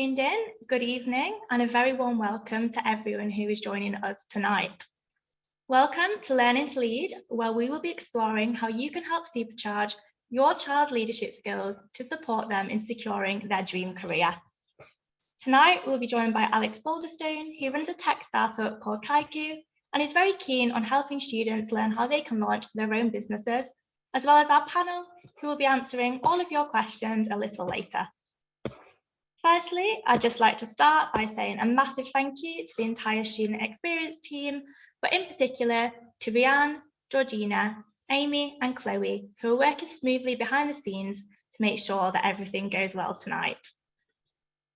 tuned in, good evening, and a very warm welcome to everyone who is joining us tonight. Welcome to Learning to Lead, where we will be exploring how you can help supercharge your child's leadership skills to support them in securing their dream career. Tonight, we'll be joined by Alex Boulderstone, who runs a tech startup called Kaiku, and is very keen on helping students learn how they can launch their own businesses, as well as our panel, who will be answering all of your questions a little later. Firstly, I'd just like to start by saying a massive thank you to the entire student experience team, but in particular to Rianne, Georgina, Amy and Chloe, who are working smoothly behind the scenes to make sure that everything goes well tonight.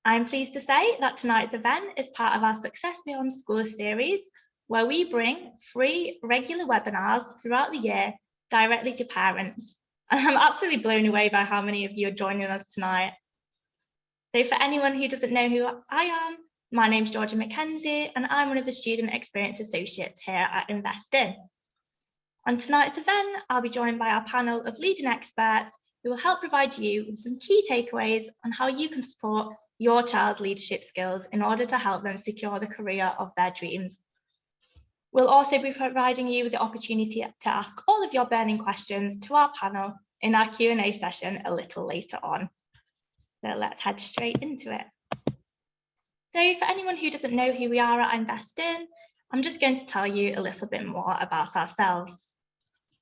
I'm pleased to say that tonight's event is part of our Success Beyond School series, where we bring free regular webinars throughout the year directly to parents. And I'm absolutely blown away by how many of you are joining us tonight. So for anyone who doesn't know who I am, my name's Georgia McKenzie, and I'm one of the Student Experience Associates here at Invest In. On tonight's event, I'll be joined by our panel of leading experts who will help provide you with some key takeaways on how you can support your child's leadership skills in order to help them secure the career of their dreams. We'll also be providing you with the opportunity to ask all of your burning questions to our panel in our Q&A session a little later on. So let's head straight into it. So for anyone who doesn't know who we are at Invest In, I'm just going to tell you a little bit more about ourselves.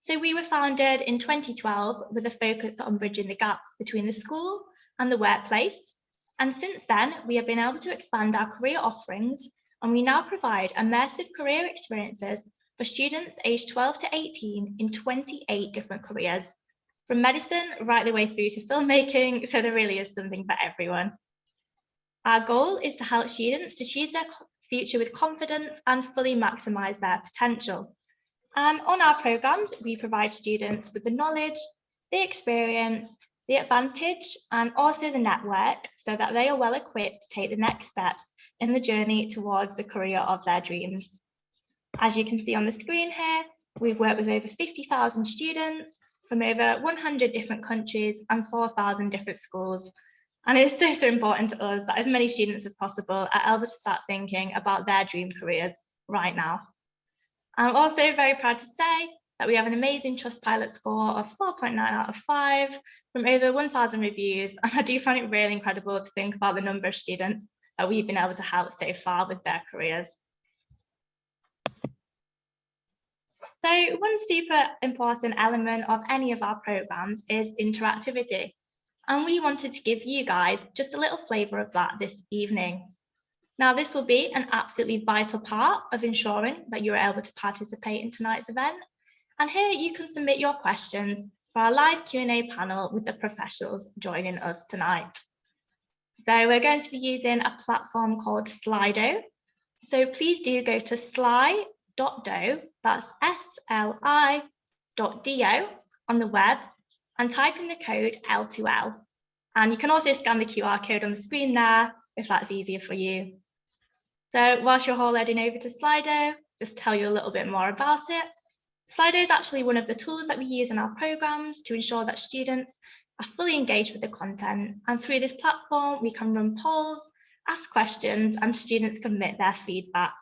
So we were founded in 2012 with a focus on bridging the gap between the school and the workplace. And since then, we have been able to expand our career offerings, and we now provide immersive career experiences for students aged 12 to 18 in 28 different careers, from medicine right the way through to filmmaking, so there really is something for everyone. Our goal is to help students to choose their future with confidence and fully maximise their potential. And on our programmes, we provide students with the knowledge, the experience, the advantage, and also the network so that they are well equipped to take the next steps in the journey towards the career of their dreams. As you can see on the screen here, we've worked with over 50,000 students from over 100 different countries and 4,000 different schools. And it's so important to us that as many students as possible are able to start thinking about their dream careers right now. I'm also very proud to say that we have an amazing Trustpilot score of 4.9 out of 5 from over 1,000 reviews. And I do find it really incredible to think about the number of students that we've been able to help so far with their careers. So one super important element of any of our programs is interactivity. And we wanted to give you guys just a little flavour of that this evening. Now, this will be an absolutely vital part of ensuring that you're able to participate in tonight's event. And here you can submit your questions for our live Q&A panel with the professionals joining us tonight. So we're going to be using a platform called Slido. So please do go to sli.do, that's sli.do on the web, and type in the code L2L. And you can also scan the QR code on the screen there if that's easier for you. So whilst you're all heading over to Slido, just tell you a little bit more about it. Slido is actually one of the tools that we use in our programs to ensure that students are fully engaged with the content. And through this platform, we can run polls, ask questions, and students can submit their feedback.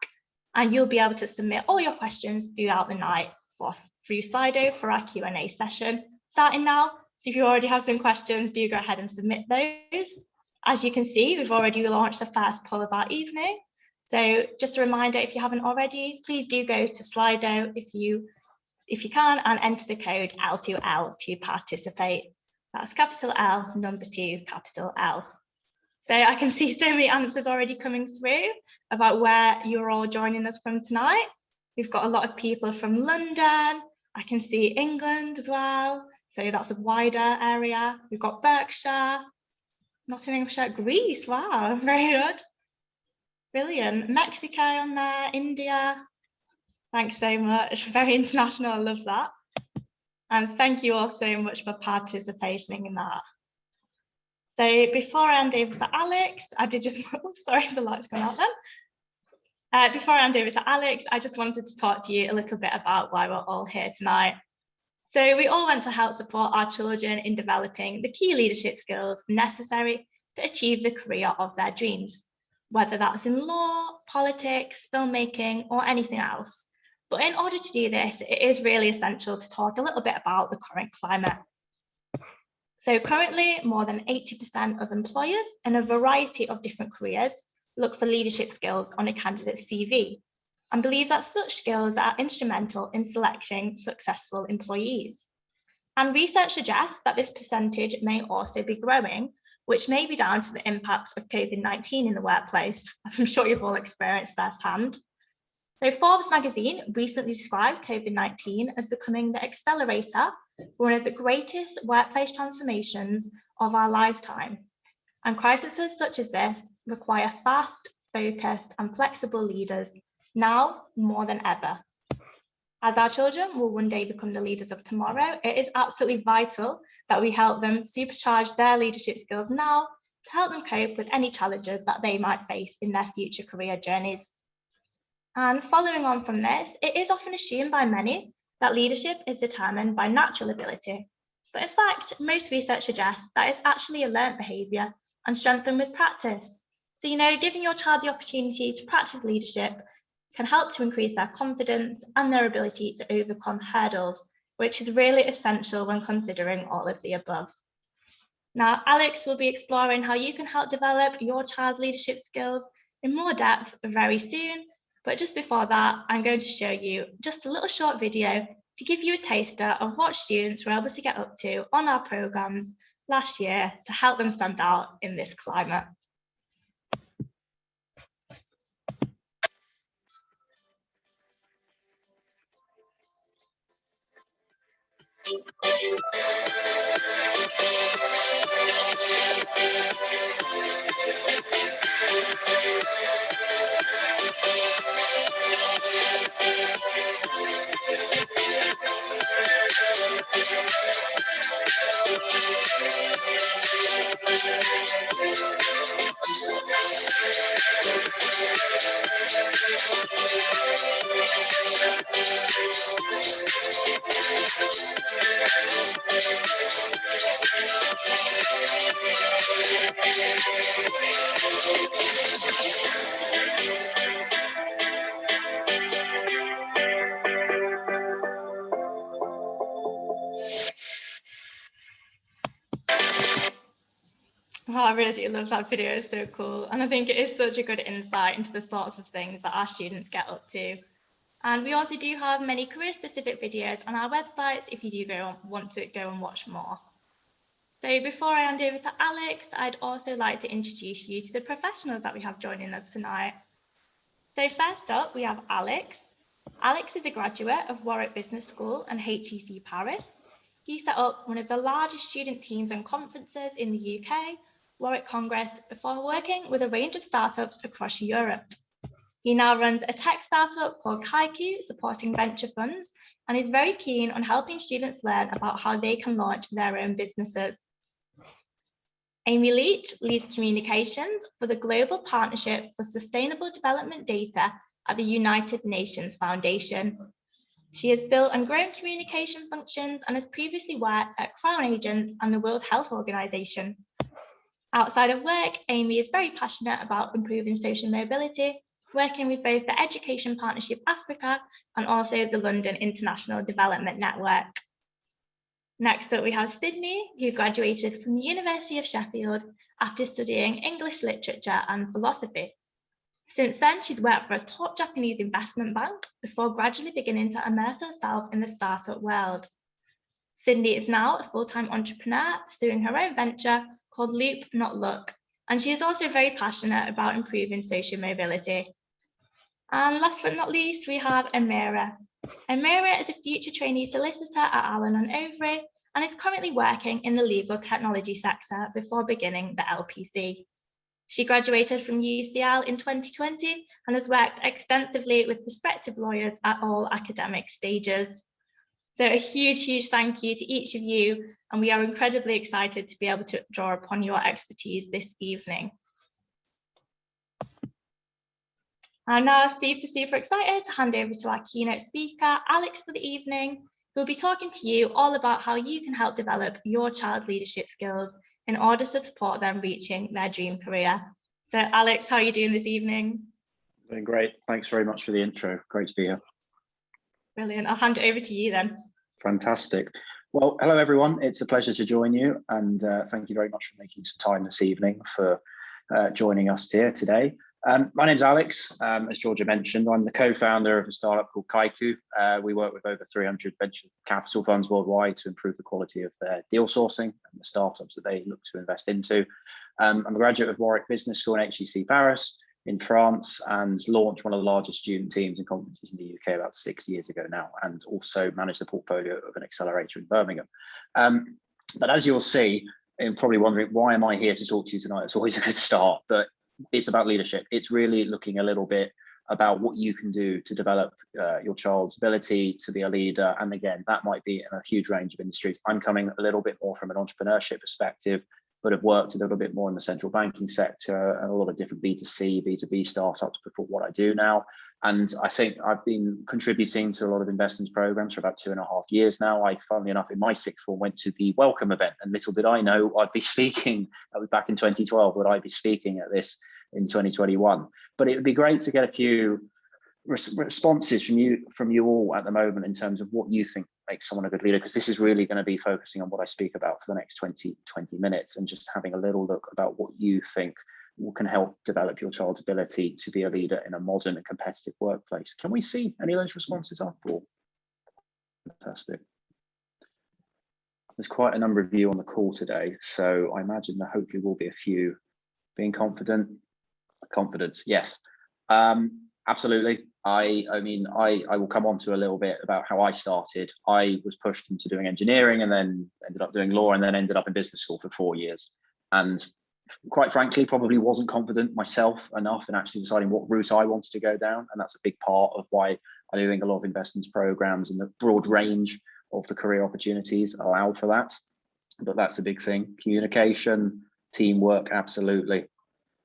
And you'll be able to submit all your questions throughout the night through Slido for our Q&A session starting now. So if you already have some questions, do go ahead and submit those. As you can see, we've already launched the first poll of our evening. So just a reminder, if you haven't already, please do go to Slido if you can and enter the code L2L to participate. That's capital L, number 2, capital L. So I can see so many answers already coming through about where you're all joining us from tonight. We've got a lot of people from London. I can see England as well. So that's a wider area. We've got Berkshire, Nottinghamshire, Greece. Wow, very good. Brilliant. Mexico on there, India. Thanks so much. Very international. I love that. And thank you all so much for participating in that. So before I hand over to Alex, sorry, the light's gone out then. Before I hand over to Alex, I just wanted to talk to you a little bit about why we're all here tonight. So we all want to help support our children in developing the key leadership skills necessary to achieve the career of their dreams, whether that's in law, politics, filmmaking, or anything else. But in order to do this, it is really essential to talk a little bit about the current climate. So currently, more than 80% of employers in a variety of different careers look for leadership skills on a candidate's CV and believe that such skills are instrumental in selecting successful employees. And research suggests that this percentage may also be growing, which may be down to the impact of COVID-19 in the workplace, as I'm sure you've all experienced firsthand. So Forbes magazine recently described COVID-19 as becoming the accelerator for one of the greatest workplace transformations of our lifetime. And crises such as this require fast, focused, and flexible leaders now more than ever. As our children will one day become the leaders of tomorrow, it is absolutely vital that we help them supercharge their leadership skills now to help them cope with any challenges that they might face in their future career journeys. And following on from this, it is often assumed by many that leadership is determined by natural ability. But in fact, most research suggests that it's actually a learned behaviour and strengthened with practice. So, giving your child the opportunity to practice leadership can help to increase their confidence and their ability to overcome hurdles, which is really essential when considering all of the above. Now, Alex will be exploring how you can help develop your child's leadership skills in more depth very soon. But just before that, I'm going to show you just a little short video to give you a taster of what students were able to get up to on our programmes last year to help them stand out in this climate. Oh, I really do love that video, it's so cool. And I think it is such a good insight into the sorts of things that our students get up to. And we also do have many career-specific videos on our websites if you do want to go and watch more. So before I hand over to Alex, I'd also like to introduce you to the professionals that we have joining us tonight. So first up, we have Alex. Alex is a graduate of Warwick Business School and HEC Paris. He set up one of the largest student teams and conferences in the UK, Warwick Congress, before working with a range of startups across Europe. He now runs a tech startup called Kaiku, supporting venture funds, and is very keen on helping students learn about how they can launch their own businesses. Amy Leach leads communications for the Global Partnership for Sustainable Development Data at the United Nations Foundation. She has built and grown communication functions and has previously worked at Crown Agents and the World Health Organization. Outside of work, Amy is very passionate about improving social mobility, working with both the Education Partnership Africa and also the London International Development Network. Next up, we have Sydney, who graduated from the University of Sheffield after studying English literature and philosophy. Since then, she's worked for a top Japanese investment bank before gradually beginning to immerse herself in the startup world. Sydney is now a full-time entrepreneur pursuing her own venture called Loop Not Luck, and she is also very passionate about improving social mobility. And last but not least, we have Amira. Amira is a future trainee solicitor at Allen & Overy and is currently working in the legal technology sector before beginning the LPC. She graduated from UCL in 2020 and has worked extensively with prospective lawyers at all academic stages. So a huge thank you to each of you, and we are incredibly excited to be able to draw upon your expertise this evening. I'm now super excited to hand over to our keynote speaker, Alex, for the evening, who will be talking to you all about how you can help develop your child's leadership skills in order to support them reaching their dream career. So Alex, how are you doing this evening? Doing great. Thanks very much for the intro. Great to be here. Brilliant. I'll hand it over to you then. Fantastic. Well, hello everyone. It's a pleasure to join you, and thank you very much for making some time this evening for joining us here today. My name's Alex. As Georgia mentioned, I'm the co-founder of a startup called Kaiku. We work with over 300 venture capital funds worldwide to improve the quality of their deal sourcing and the startups that they look to invest into. I'm a graduate of Warwick Business School and HEC Paris in France, and launched one of the largest student teams and conferences in the UK about 6 years ago now, and also managed the portfolio of an accelerator in Birmingham. But as you'll see, and probably wondering, why am I here to talk to you tonight? It's always a good start, but it's about leadership. It's really looking a little bit about what you can do to develop your child's ability to be a leader. And again, that might be in a huge range of industries. I'm coming a little bit more from an entrepreneurship perspective, but have worked a little bit more in the central banking sector and a lot of different B2C, B2B startups before what I do now. And I think I've been contributing to a lot of investments programs for about 2.5 years now. I, funnily enough, in my sixth form, went to the Welcome event, and little did I know I'd be speaking, that was back in 2012, would I be speaking at this in 2021. But it would be great to get a few responses from you all at the moment in terms of what you think makes someone a good leader, because this is really going to be focusing on what I speak about for the next 20 minutes, and just having a little look about what you think can help develop your child's ability to be a leader in a modern and competitive workplace. Can we see any of those responses up? Or fantastic. There's quite a number of you on the call today, so I imagine there hopefully will be a few. Being confident, confidence, yes, absolutely. I will come on to a little bit about how I started. I was pushed into doing engineering, and then ended up doing law, and then ended up in business school for 4 years. And quite frankly, probably wasn't confident myself enough in actually deciding what route I wanted to go down. And that's a big part of why I'm doing a lot of investments programs, and the broad range of the career opportunities allowed for that. But that's a big thing. Communication, teamwork, absolutely.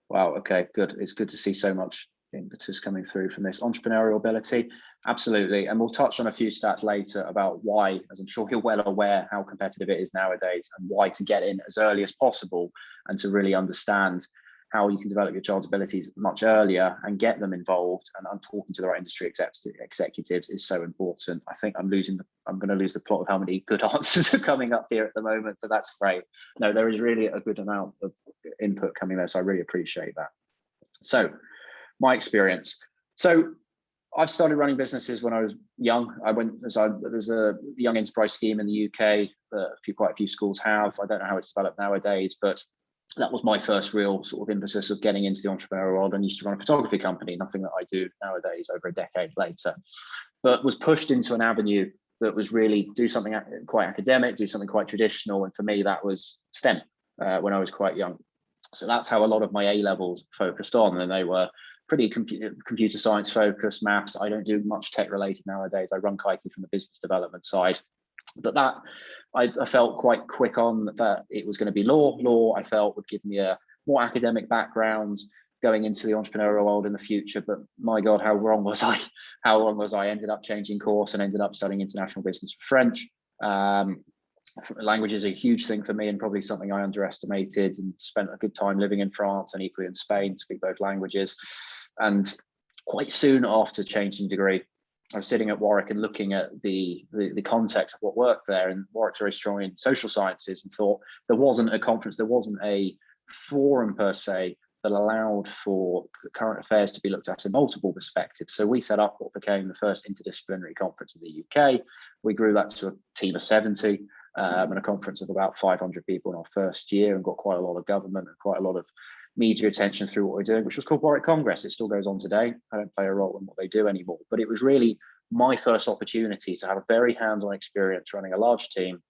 Wow, okay, good. It's good to see so much impetus coming through from this. Entrepreneurial ability, absolutely. And we'll touch on a few stats later about why, as I'm sure you're well aware, how competitive it is nowadays, and why to get in as early as possible, and to really understand how you can develop your child's abilities much earlier and get them involved. And I'm talking to the right industry executives is so important. I think I'm going to lose the plot of how many good answers are coming up here at the moment, but that's great. No, there is really a good amount of input coming there, so I really appreciate that. So my experience. So I've started running businesses when I was young. There's a young enterprise scheme in the UK that quite a few schools have. I don't know how it's developed nowadays, but that was my first real sort of impetus of getting into the entrepreneurial world. I used to run a photography company, nothing that I do nowadays over a decade later, but was pushed into an avenue that was really do something quite academic, do something quite traditional. And for me, that was STEM when I was quite young. So that's how a lot of my A levels focused on, and they were pretty computer science focused, maths. I don't do much tech related nowadays. I run Kaiku from the business development side, but that I felt quite quick on that it was going to be law. Law I felt would give me a more academic background going into the entrepreneurial world in the future. But my God, how wrong was I? How wrong was I? Ended up changing course and ended up studying international business for French. Language is a huge thing for me, and probably something I underestimated, and spent a good time living in France and equally in Spain, speak both languages. And quite soon after changing degree, I was sitting at Warwick and looking at the context of what worked there, and Warwick's very strong in social sciences, and thought there wasn't a conference, there wasn't a forum per se that allowed for current affairs to be looked at in multiple perspectives. So we set up what became the first interdisciplinary conference in the UK. We grew that to a team of 70 and a conference of about 500 people in our first year, and got quite a lot of government and quite a lot of media attention through what we're doing, which was called Warwick Congress. It still goes on today. I don't play a role in what they do anymore, but it was really my first opportunity to have a very hands-on experience running a large team.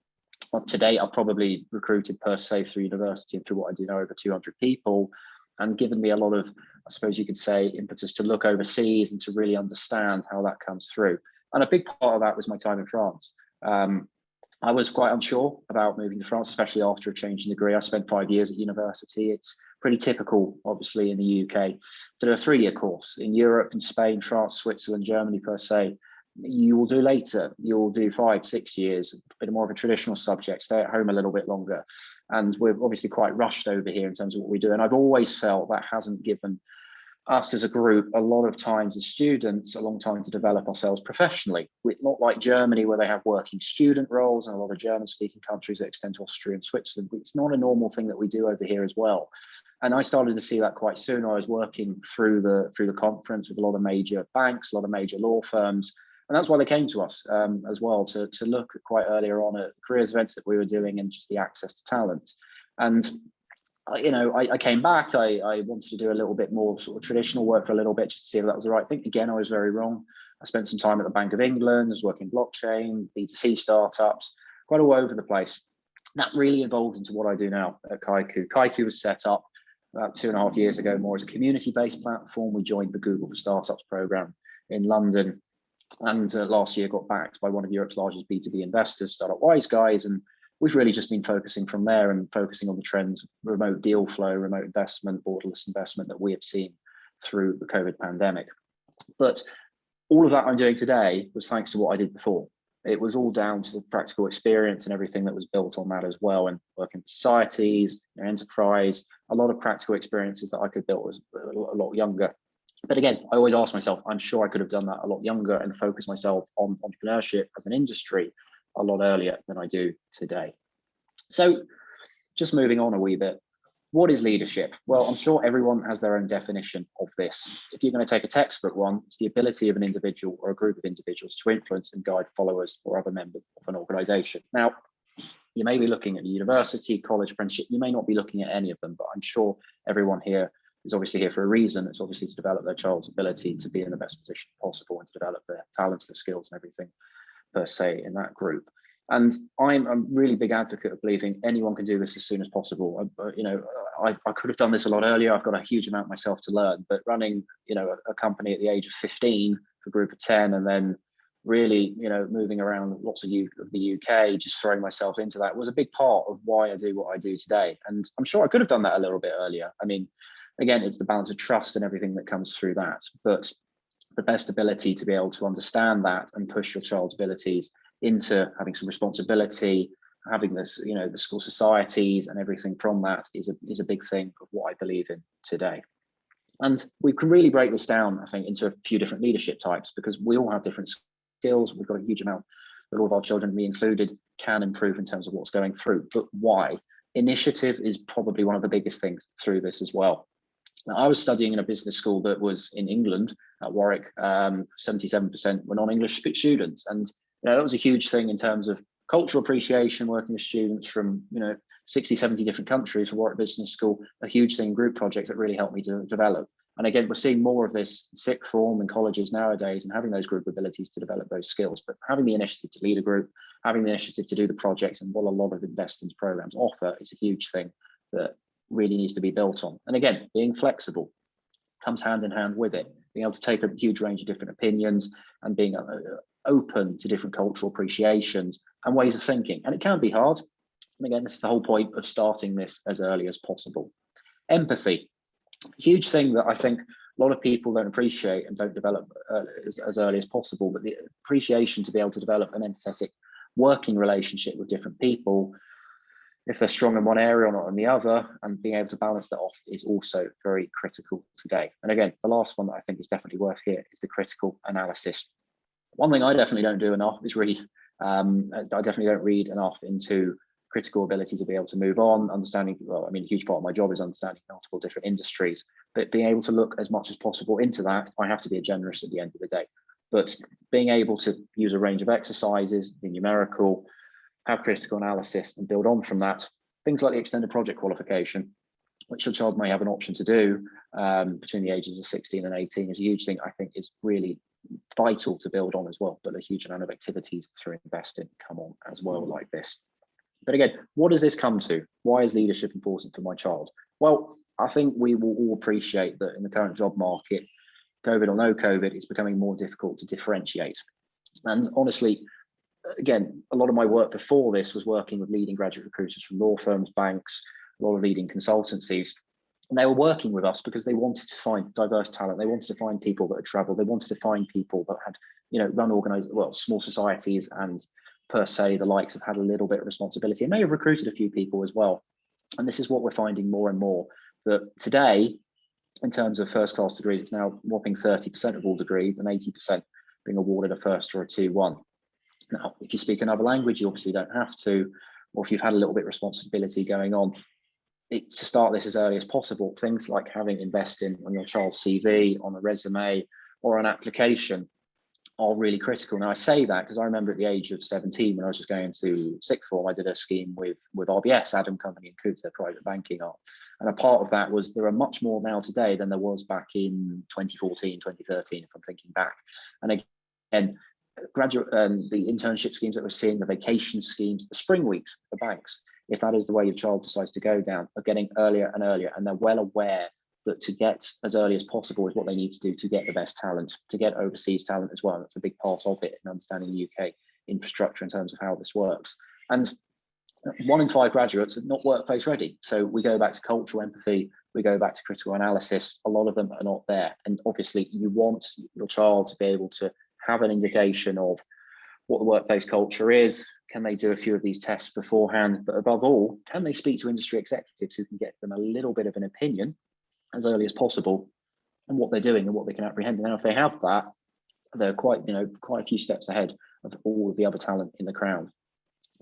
To date, I've probably recruited per se through university and through what I do now over 200 people, and given me a lot of, I suppose you could say, impetus to look overseas and to really understand how that comes through. And a big part of that was my time in France. I was quite unsure about moving to France, especially after a change in degree. I spent 5 years at university. It's pretty typical, obviously, in the UK to do a 3-year course. In Europe, in Spain, France, Switzerland, Germany per se, you will do later. You'll do 5, 6 years, a bit more of a traditional subject, stay at home a little bit longer. And we're obviously quite rushed over here in terms of what we do. And I've always felt that hasn't given us as a group a lot of times as students, a long time to develop ourselves professionally. We're not like Germany, where they have working student roles, and a lot of German speaking countries that extend to Austria and Switzerland. It's not a normal thing that we do over here as well. And I started to see that quite soon. I was working through the conference with a lot of major banks, a lot of major law firms. And that's why they came to us as well, to look at quite earlier on at careers events that we were doing and just the access to talent. And I came back, I wanted to do a little bit more sort of traditional work for a little bit, just to see if that was the right thing. Again, I was very wrong. I spent some time at the Bank of England, I was working blockchain, B2C startups, quite all over the place. That really evolved into what I do now at Kaiku. Kaiku was set up about 2.5 years ago, more as a community-based platform. We joined the Google for Startups program in London, and last year got backed by one of Europe's largest B2B investors, Startup Wise guys, and we've really just been focusing from there and focusing on the trends, remote deal flow, remote investment, borderless investment that we have seen through the COVID pandemic. But all of that I'm doing today was thanks to what I did before. It was all down to the practical experience and everything that was built on that as well, and working with societies, enterprise, a lot of practical experiences that I could build as a lot younger. But again, I always ask myself, I'm sure I could have done that a lot younger and focused myself on entrepreneurship as an industry a lot earlier than I do today. So just moving on a wee bit, what is leadership? Well, I'm sure everyone has their own definition of this. If you're going to take a textbook one, it's the ability of an individual or a group of individuals to influence and guide followers or other members of an organization. Now, you may be looking at a university, college, apprenticeship, you may not be looking at any of them, but I'm sure everyone here is obviously here for a reason. It's obviously to develop their child's ability to be in the best position possible and to develop their talents, their skills and everything per se in that group. And I'm a really big advocate of believing anyone can do this as soon as possible. I could have done this a lot earlier. I've got a huge amount myself to learn, but running, a company at the age of 15 for a group of 10, and then really, moving around lots of the UK, just throwing myself into that was a big part of why I do what I do today. And I'm sure I could have done that a little bit earlier. I mean, again, it's the balance of trust and everything that comes through that, but the best ability to be able to understand that and push your child's abilities into having some responsibility, having this, the school societies and everything from that is a big thing of what I believe in today. And we can really break this down, I think, into a few different leadership types, because we all have different skills. We've got a huge amount that all of our children, me included, can improve in terms of what's going through. But why? Initiative is probably one of the biggest things through this as well. Now, I was studying in a business school that was in England at Warwick. 77% were non-English students, and that was a huge thing in terms of cultural appreciation, working with students from 60, 70 different countries from Warwick Business School, a huge thing, group projects that really helped me to develop. And again, we're seeing more of this sixth form in colleges nowadays and having those group abilities to develop those skills, but having the initiative to lead a group, having the initiative to do the projects and what a lot of investment programs offer is a huge thing that really needs to be built on. And again, being flexible comes hand in hand with it, being able to take a huge range of different opinions and being open to different cultural appreciations and ways of thinking. And it can be hard. And again, this is the whole point of starting this as early as possible. Empathy, huge thing that I think a lot of people don't appreciate and don't develop as early as possible, but the appreciation to be able to develop an empathetic working relationship with different people, if they're strong in one area or not in the other, and being able to balance that off is also very critical today. And again, the last one that I think is definitely worth here is the critical analysis. One thing I definitely don't do enough is read. I definitely don't read enough into critical ability to be able to move on, understanding, well, I mean, a huge part of my job is understanding multiple different industries, but being able to look as much as possible into that, I have to be a generalist at the end of the day. But being able to use a range of exercises, be numerical, have critical analysis and build on from that, things like the extended project qualification, which your child may have an option to do between the ages of 16 and 18 is a huge thing I think is really vital to build on as well, but a huge amount of activities through investing come on as well like this. But again, what does this come to? Why is leadership important for my child? Well, I think we will all appreciate that in the current job market, COVID or no COVID, it's becoming more difficult to differentiate. And honestly, again, a lot of my work before this was working with leading graduate recruiters from law firms, banks, a lot of leading consultancies. And they were working with us because they wanted to find diverse talent. They wanted to find people that had traveled. They wanted to find people that had, run small societies and per se the likes have had a little bit of responsibility and may have recruited a few people as well. And this is what we're finding more and more, that today, in terms of first class degrees, it's now whopping 30% of all degrees and 80% being awarded a first or a 2-1. Now, if you speak another language, you obviously don't have to, or if you've had a little bit of responsibility going on, to start this as early as possible. Things like having investing on your child's CV, on a resume, or an application are really critical. Now, I say that because I remember at the age of 17, when I was just going into sixth form, I did a scheme with RBS, Adam Company and Coots, their private banking arm. And a part of that was there are much more now today than there was back in 2014, 2013, if I'm thinking back. And again, graduate the internship schemes that we're seeing, the vacation schemes, the spring weeks for banks, if that is the way your child decides to go down, are getting earlier and earlier, and they're well aware that to get as early as possible is what they need to do to get the best talent, to get overseas talent as well. That's a big part of it in understanding the UK infrastructure in terms of how this works. And 1 in 5 graduates are not workplace ready. So we go back to cultural empathy, we go back to critical analysis. A lot of them are not there. And obviously you want your child to be able to have an indication of what the workplace culture is. Can they do a few of these tests beforehand? But above all, can they speak to industry executives who can get them a little bit of an opinion as early as possible on what they're doing and what they can apprehend? And now if they have that, they're quite a few steps ahead of all of the other talent in the crowd.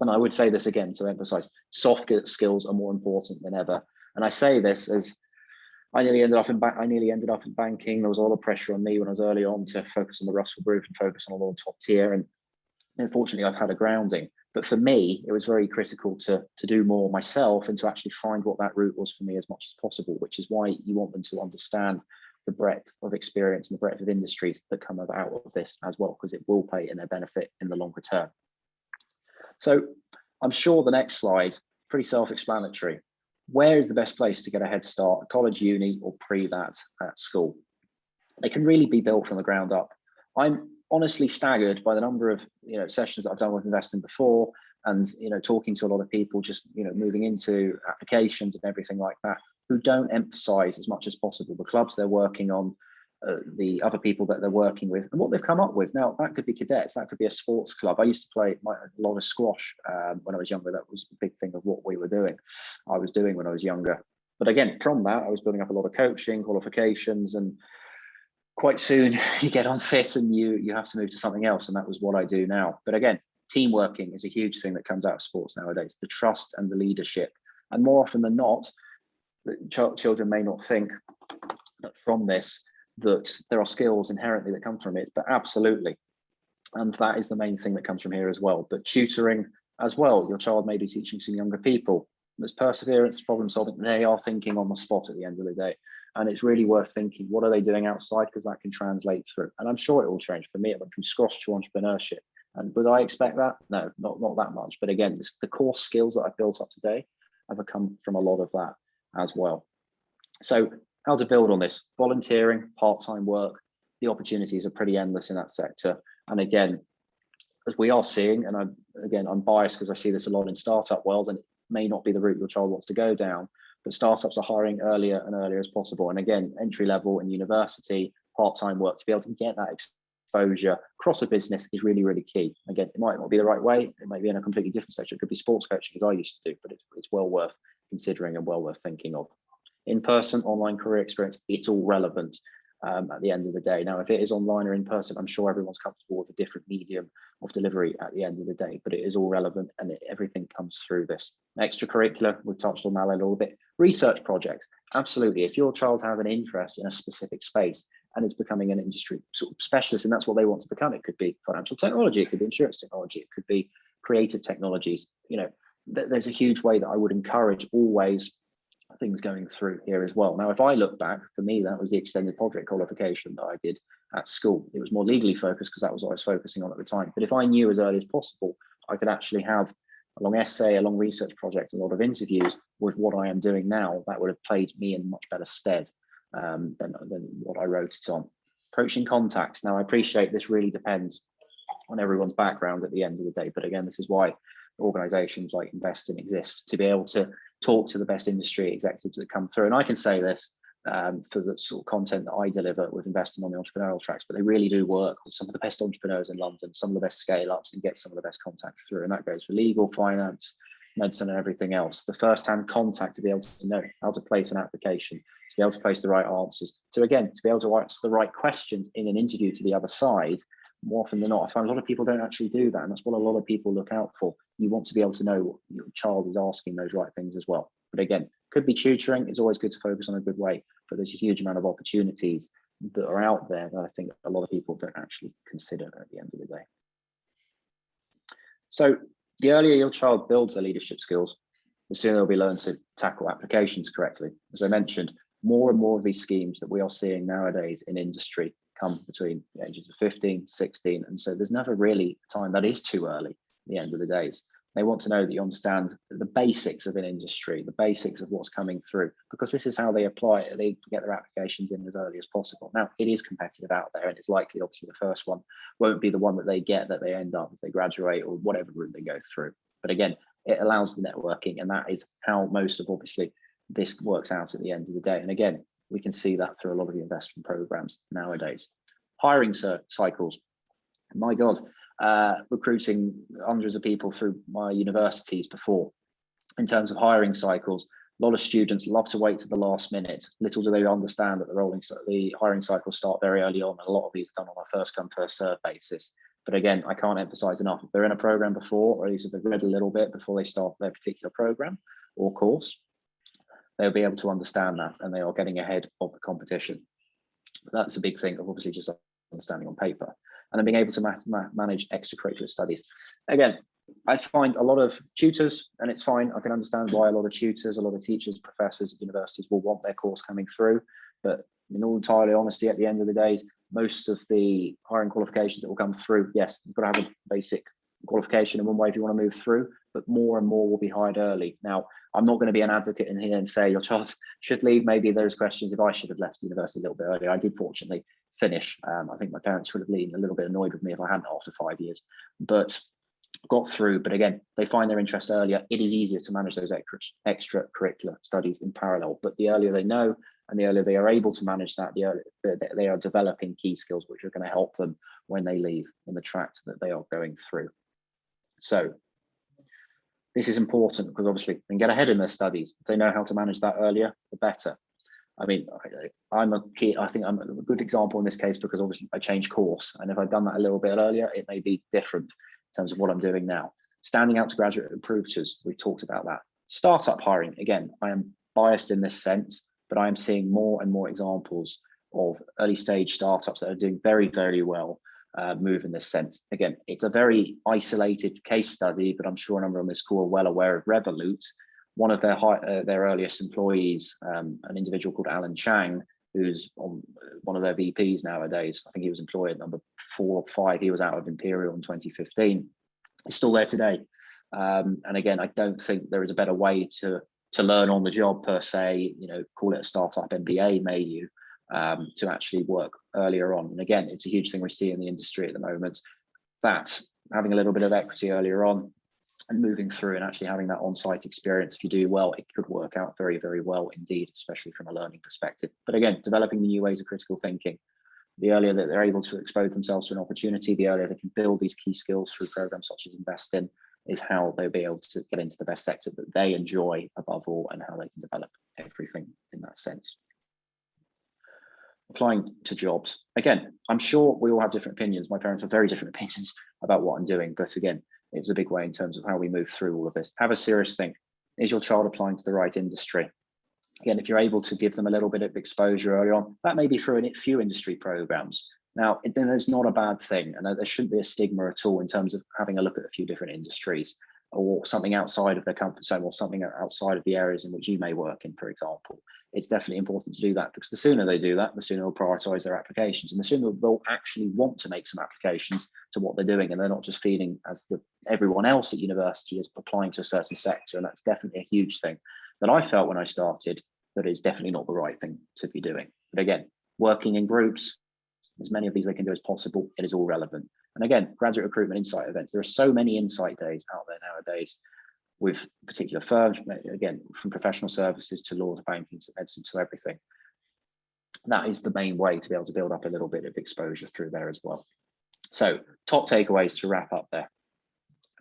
And I would say this again to emphasize, soft skills are more important than ever. And I say this as I nearly ended up in banking. There was a lot of pressure on me when I was early on to focus on the Russell Group and focus on a lot of top tier. And unfortunately, I've had a grounding. But for me, it was very critical to do more myself and to actually find what that route was for me as much as possible, which is why you want them to understand the breadth of experience and the breadth of industries that come out of this as well, because it will pay in their benefit in the longer term. So I'm sure the next slide, pretty self-explanatory. Where is the best place to get a head start, college, uni, or pre that at school? They can really be built from the ground up. I'm honestly staggered by the number of sessions that I've done with investing before, and talking to a lot of people just moving into applications and everything like that, who don't emphasize as much as possible the clubs they're working on, the other people that they're working with, and what they've come up with. Now, that could be cadets, that could be a sports club. I used to play a lot of squash when I was younger. That was a big thing of what I was doing when I was younger. But again, from that, I was building up a lot of coaching, qualifications, and quite soon you get unfit and you have to move to something else. And that was what I do now. But again, team working is a huge thing that comes out of sports nowadays, the trust and the leadership. And more often than not, children may not think that from this that there are skills inherently that come from it, but absolutely. And that is the main thing that comes from here as well. But tutoring as well, your child may be teaching some younger people. There's perseverance, problem solving. They are thinking on the spot at the end of the day. And it's really worth thinking, what are they doing outside? Because that can translate through. And I'm sure it will change. For me, it went from squash to entrepreneurship. And would I expect that? No, not that much. But again, the core skills that I've built up today have come from a lot of that as well. So how to build on this? Volunteering, part-time work, the opportunities are pretty endless in that sector. And again, as we are seeing, and I'm biased because I see this a lot in startup world, and it may not be the route your child wants to go down, but startups are hiring earlier and earlier as possible. And again, entry level in university, part-time work, to be able to get that exposure across a business is really, really key. Again, it might not be the right way. It might be in a completely different sector. It could be sports coaching, as I used to do, but it's well worth considering and well worth thinking of. In-person, online career experience, it's all relevant at the end of the day. Now, if it is online or in person, I'm sure everyone's comfortable with a different medium of delivery at the end of the day, but it is all relevant, and everything comes through this. Extracurricular, we've touched on that a little bit. Research projects, absolutely. If your child has an interest in a specific space and is becoming an industry sort of specialist, and that's what they want to become, it could be financial technology, it could be insurance technology, it could be creative technologies. There's a huge way that I would encourage always things going through here as well. Now, if I look back, for me, that was the extended project qualification that I did at school. It was more legally focused because that was what I was focusing on at the time. But if I knew as early as possible, I could actually have a long essay, a long research project, a lot of interviews with what I am doing now, that would have played me in much better stead than what I wrote it on. Approaching contacts. Now, I appreciate this really depends on everyone's background at the end of the day. But again, this is why organizations like Investing exist, to be able to talk to the best industry executives that come through. And I can say this for the sort of content that I deliver with Investing on the entrepreneurial tracks, but they really do work with some of the best entrepreneurs in London, some of the best scale ups, and get some of the best contacts through. And that goes for legal, finance, medicine and everything else, the first-hand contact to be able to know how to place an application, to be able to place the right answers, to be able to ask the right questions in an interview to the other side. More often than not, I find a lot of people don't actually do that, and that's what a lot of people look out for. You want to be able to know what your child is asking those right things as well. But again, could be tutoring. It's always good to focus on a good way, but there's a huge amount of opportunities that are out there that I think a lot of people don't actually consider at the end of the day. So the earlier your child builds their leadership skills, the sooner they'll be learned to tackle applications correctly. As I mentioned, more and more of these schemes that we are seeing nowadays in industry come between the ages of 15, 16. And so there's never really a time that is too early at the end of the days. They want to know that you understand the basics of an industry, the basics of what's coming through, because this is how they apply it. They get their applications in as early as possible. Now, it is competitive out there, and it's likely, obviously, the first one won't be the one that they get, that they end up if they graduate or whatever route they go through. But again, it allows the networking, and that is how most of, obviously, this works out at the end of the day. And again, we can see that through a lot of the investment programs nowadays. Hiring cycles, my God, recruiting hundreds of people through my universities before. In terms of hiring cycles, a lot of students love to wait to the last minute. Little do they understand that the hiring cycles start very early on, and a lot of these are done on a first come, first serve basis. But again, I can't emphasize enough, if they're in a program before, or at least if they've read a little bit before they start their particular program or course, they'll be able to understand that, and they are getting ahead of the competition. That's a big thing of obviously just understanding on paper, and then being able to manage extracurricular studies. Again, I find a lot of tutors, and it's fine, I can understand why a lot of tutors, a lot of teachers, professors at universities will want their course coming through, but in all entirely honesty, at the end of the day, most of the hiring qualifications that will come through, yes, you've got to have a basic qualification in one way if you want to move through, but more and more will be hired early. Now, I'm not going to be an advocate in here and say your child should leave. Maybe there's questions if I should have left university a little bit earlier. I did fortunately finish. I think my parents would have been a little bit annoyed with me if I hadn't after 5 years, but got through. But again, they find their interest earlier. It is easier to manage those extracurricular studies in parallel, but the earlier they know and the earlier they are able to manage that, the earlier they are developing key skills which are going to help them when they leave in the track that they are going through. So this is important because obviously they can get ahead in their studies. If they know how to manage that earlier, the better. I mean, I think I'm a good example in this case because obviously I changed course, and if I'd done that a little bit earlier, it may be different in terms of what I'm doing now. Standing out to graduate recruiters, we talked about that. Startup hiring, again, I am biased in this sense, but I am seeing more and more examples of early stage startups that are doing very, very well. Move in this sense. Again, it's a very isolated case study, but I'm sure a number on this call are well aware of Revolut. One of their earliest employees, an individual called Alan Chang, who's on one of their VPs nowadays. I think he was employed at number 4 or 5. He was out of Imperial in 2015. He's still there today. And again, I don't think there is a better way to learn on the job per se. You know, call it a startup MBA, may you. To actually work earlier on. And again, it's a huge thing we see in the industry at the moment, that having a little bit of equity earlier on and moving through and actually having that on-site experience, if you do well, it could work out very, very well indeed, especially from a learning perspective. But again, developing the new ways of critical thinking, the earlier that they're able to expose themselves to an opportunity, the earlier they can build these key skills through programs such as Invest In, is how they'll be able to get into the best sector that they enjoy above all, and how they can develop everything in that sense. Applying to jobs. Again, I'm sure we all have different opinions. My parents have very different opinions about what I'm doing, but again, it's a big way in terms of how we move through all of this. Have a serious think. Is your child applying to the right industry? Again, if you're able to give them a little bit of exposure early on, that may be through a few industry programs. Now, then there's not a bad thing, and there shouldn't be a stigma at all in terms of having a look at a few different industries, or something outside of their comfort zone, or something outside of the areas in which you may work in, for example. It's definitely important to do that, because the sooner they do that, the sooner they'll prioritize their applications, and the sooner they'll actually want to make some applications to what they're doing, and they're not just feeling as everyone else at university is applying to a certain sector. And that's definitely a huge thing that I felt when I started, that is definitely not the right thing to be doing. But again, working in groups, as many of these they can do as possible, it is all relevant. And again, graduate recruitment insight events. There are so many insight days out there nowadays with particular firms, again, from professional services to law to banking to medicine to everything. That is the main way to be able to build up a little bit of exposure through there as well. So top takeaways to wrap up there.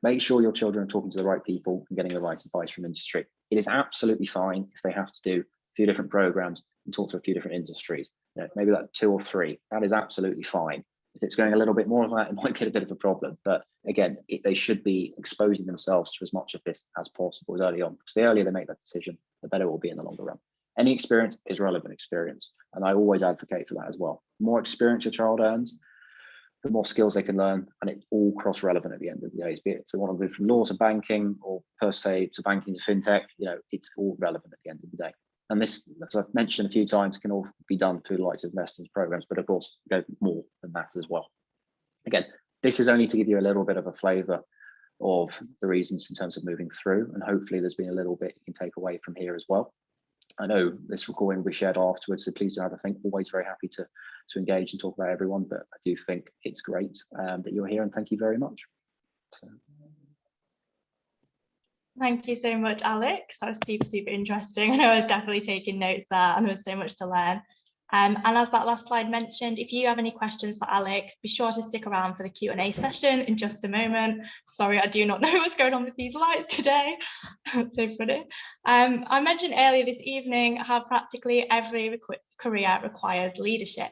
Make sure your children are talking to the right people and getting the right advice from industry. It is absolutely fine if they have to do a few different programs and talk to a few different industries. Maybe like 2 or 3. That is absolutely fine. If it's going a little bit more of that, it might be a bit of a problem. But again, they should be exposing themselves to as much of this as possible as early on, because the earlier they make that decision, the better it will be in the longer run. Any experience is relevant experience, and I always advocate for that as well. The more experience your child earns, the more skills they can learn, and it's all cross-relevant at the end of the day. Be it if they want to move from law to banking, or per se to banking to fintech, it's all relevant at the end of the day. And this, as I've mentioned a few times, can all be done through the likes of investors programs, but of course, go more than that as well. Again, this is only to give you a little bit of a flavour of the reasons in terms of moving through, and hopefully there's been a little bit you can take away from here as well. I know this recording will be shared afterwards, so please do have a think. Always very happy to engage and talk about everyone, but I do think it's great that you're here, and thank you very much. Thank you so much, Alex. That was super interesting. I know I was definitely taking notes there, and there was so much to learn. And as that last slide mentioned, if you have any questions for Alex, be sure to stick around for the Q&A session in just a moment. Sorry, I do not know what's going on with these lights today. That's so funny. I mentioned earlier this evening how practically every career requires leadership.